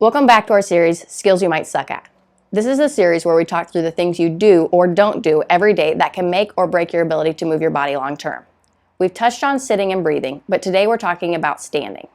Welcome back to our series, Skills You Might Suck At. This is a series where we talk through the things you do or don't do every day that can make or break your ability to move your body long term. We've touched on sitting and breathing, but today we're talking about standing.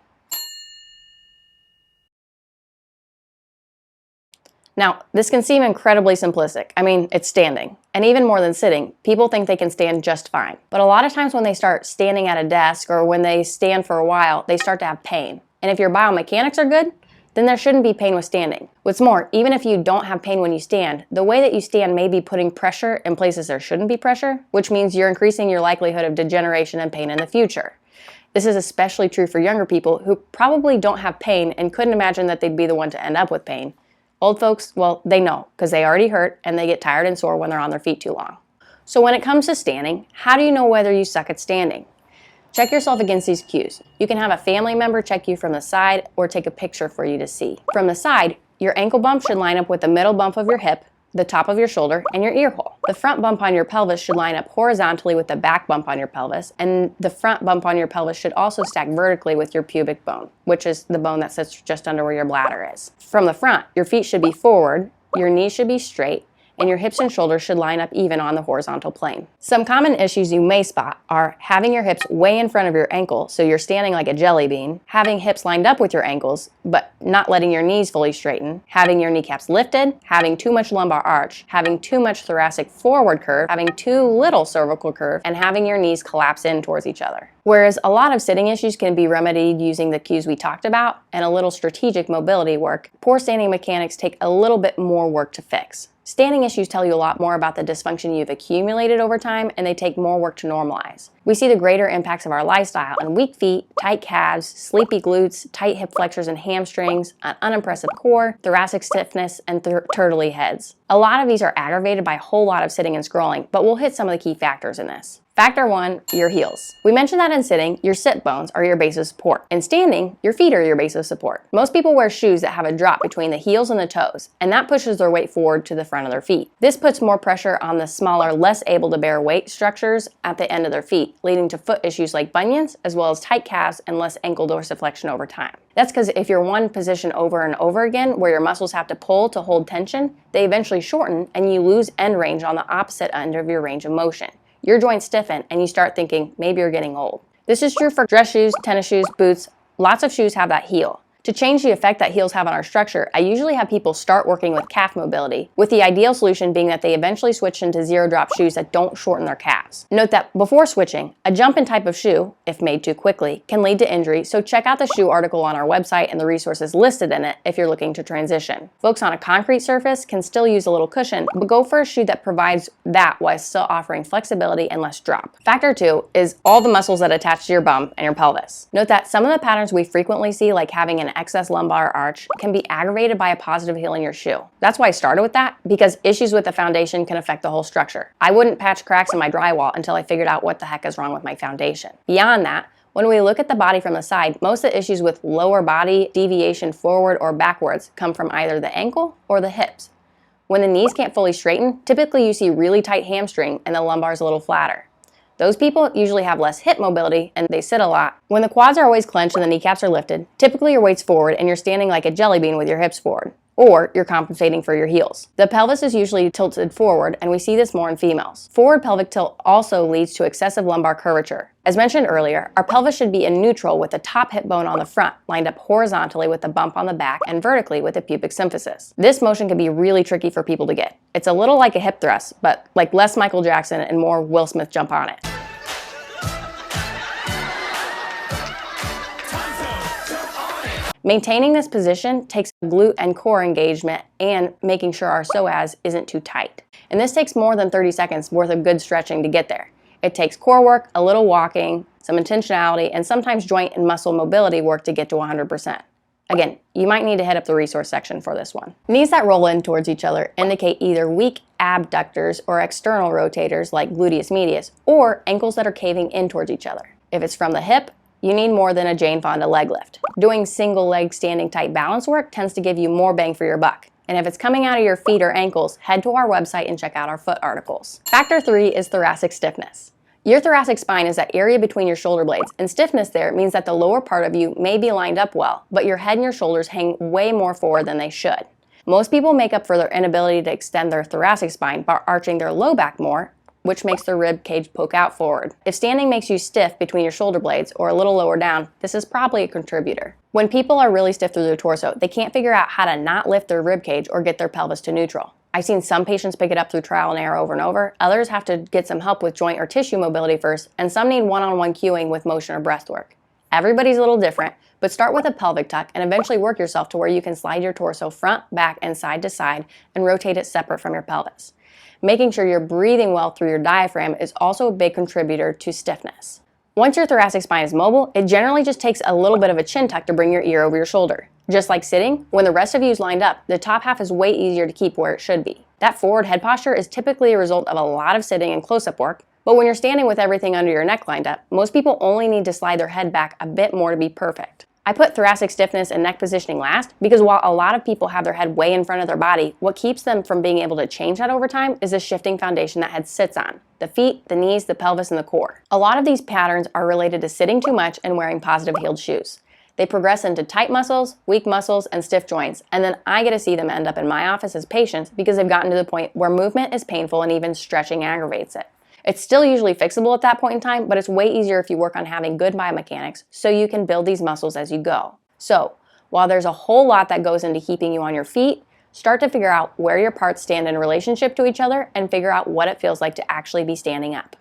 Now, this can seem incredibly simplistic. I mean, it's standing. And even more than sitting, people think they can stand just fine. But a lot of times when they start standing at a desk or when they stand for a while, they start to have pain. And if your biomechanics are good, then there shouldn't be pain with standing. What's more, even if you don't have pain when you stand, the way that you stand may be putting pressure in places there shouldn't be pressure, which means you're increasing your likelihood of degeneration and pain in the future. This is especially true for younger people who probably don't have pain and couldn't imagine that they'd be the one to end up with pain. Old folks, well, they know because they already hurt and they get tired and sore when they're on their feet too long. So when it comes to standing, how do you know whether you suck at standing? Check yourself against these cues. You can have a family member check you from the side or take a picture for you to see. From the side, your ankle bump should line up with the middle bump of your hip, the top of your shoulder, and your ear hole. The front bump on your pelvis should line up horizontally with the back bump on your pelvis, and the front bump on your pelvis should also stack vertically with your pubic bone, which is the bone that sits just under where your bladder is. From the front, your feet should be forward, your knees should be straight, and your hips and shoulders should line up even on the horizontal plane. Some common issues you may spot are having your hips way in front of your ankle, so you're standing like a jelly bean, having hips lined up with your ankles, but not letting your knees fully straighten, having your kneecaps lifted, having too much lumbar arch, having too much thoracic forward curve, having too little cervical curve, and having your knees collapse in towards each other. Whereas a lot of sitting issues can be remedied using the cues we talked about and a little strategic mobility work, poor standing mechanics take a little bit more work to fix. Standing issues tell you a lot more about the dysfunction you've accumulated over time, and they take more work to normalize. We see the greater impacts of our lifestyle in weak feet, tight calves, sleepy glutes, tight hip flexors and hamstrings, an unimpressive core, thoracic stiffness, and turtley heads. A lot of these are aggravated by a whole lot of sitting and scrolling, but we'll hit some of the key factors in this. Factor 1, your heels. We mentioned that in sitting, your sit bones are your base of support. In standing, your feet are your base of support. Most people wear shoes that have a drop between the heels and the toes, and that pushes their weight forward to the front of their feet. This puts more pressure on the smaller, less able to bear weight structures at the end of their feet, leading to foot issues like bunions, as well as tight calves and less ankle dorsiflexion over time. That's because if you're one position over and over again, where your muscles have to pull to hold tension, they eventually shorten and you lose end range on the opposite end of your range of motion. Your joints stiffen and you start thinking maybe you're getting old. This is true for dress shoes, tennis shoes, boots. Lots of shoes have that heel. To change the effect that heels have on our structure, I usually have people start working with calf mobility, with the ideal solution being that they eventually switch into zero-drop shoes that don't shorten their calves. Note that before switching, a jump in type of shoe, if made too quickly, can lead to injury, so check out the shoe article on our website and the resources listed in it if you're looking to transition. Folks on a concrete surface can still use a little cushion, but go for a shoe that provides that while still offering flexibility and less drop. Factor 2 is all the muscles that attach to your bum and your pelvis. Note that some of the patterns we frequently see, like having an excess lumbar arch, can be aggravated by a positive heel in your shoe. That's why I started with that, because issues with the foundation can affect the whole structure. I wouldn't patch cracks in my drywall until I figured out what the heck is wrong with my foundation. Beyond that, when we look at the body from the side, most of the issues with lower body deviation forward or backwards come from either the ankle or the hips. When the knees can't fully straighten, typically you see really tight hamstring and the lumbar is a little flatter. Those people usually have less hip mobility and they sit a lot. When the quads are always clenched and the kneecaps are lifted, typically your weight's forward and you're standing like a jelly bean with your hips forward. Or you're compensating for your heels. The pelvis is usually tilted forward, and we see this more in females. Forward pelvic tilt also leads to excessive lumbar curvature. As mentioned earlier, our pelvis should be in neutral with the top hip bone on the front, lined up horizontally with the bump on the back and vertically with the pubic symphysis. This motion can be really tricky for people to get. It's a little like a hip thrust, but like less Michael Jackson and more Will Smith jump on it. Maintaining this position takes glute and core engagement and making sure our psoas isn't too tight. And this takes more than 30 seconds worth of good stretching to get there. It takes core work, a little walking, some intentionality, and sometimes joint and muscle mobility work to get to 100%. Again, you might need to hit up the resource section for this one. Knees that roll in towards each other indicate either weak abductors or external rotators like gluteus medius, or ankles that are caving in towards each other. If it's from the hip, you need more than a Jane Fonda leg lift. Doing single leg standing tight balance work tends to give you more bang for your buck. And if it's coming out of your feet or ankles, head to our website and check out our foot articles. Factor 3 is thoracic stiffness. Your thoracic spine is that area between your shoulder blades, and stiffness there means that the lower part of you may be lined up well, but your head and your shoulders hang way more forward than they should. Most people make up for their inability to extend their thoracic spine by arching their low back more, which makes their rib cage poke out forward. If standing makes you stiff between your shoulder blades or a little lower down, this is probably a contributor. When people are really stiff through their torso, they can't figure out how to not lift their rib cage or get their pelvis to neutral. I've seen some patients pick it up through trial and error over and over, others have to get some help with joint or tissue mobility first, and some need one-on-one cueing with motion or breath work. Everybody's a little different, but start with a pelvic tuck and eventually work yourself to where you can slide your torso front, back, and side to side and rotate it separate from your pelvis. Making sure you're breathing well through your diaphragm is also a big contributor to stiffness. Once your thoracic spine is mobile, it generally just takes a little bit of a chin tuck to bring your ear over your shoulder. Just like sitting, when the rest of you is lined up, the top half is way easier to keep where it should be. That forward head posture is typically a result of a lot of sitting and close-up work, but when you're standing with everything under your neck lined up, most people only need to slide their head back a bit more to be perfect. I put thoracic stiffness and neck positioning last because while a lot of people have their head way in front of their body, what keeps them from being able to change that over time is the shifting foundation that head sits on. The feet, the knees, the pelvis, and the core. A lot of these patterns are related to sitting too much and wearing positive heeled shoes. They progress into tight muscles, weak muscles, and stiff joints, and then I get to see them end up in my office as patients because they've gotten to the point where movement is painful and even stretching aggravates it. It's still usually fixable at that point in time, but it's way easier if you work on having good biomechanics so you can build these muscles as you go. So, while there's a whole lot that goes into keeping you on your feet, start to figure out where your parts stand in relationship to each other and figure out what it feels like to actually be standing up.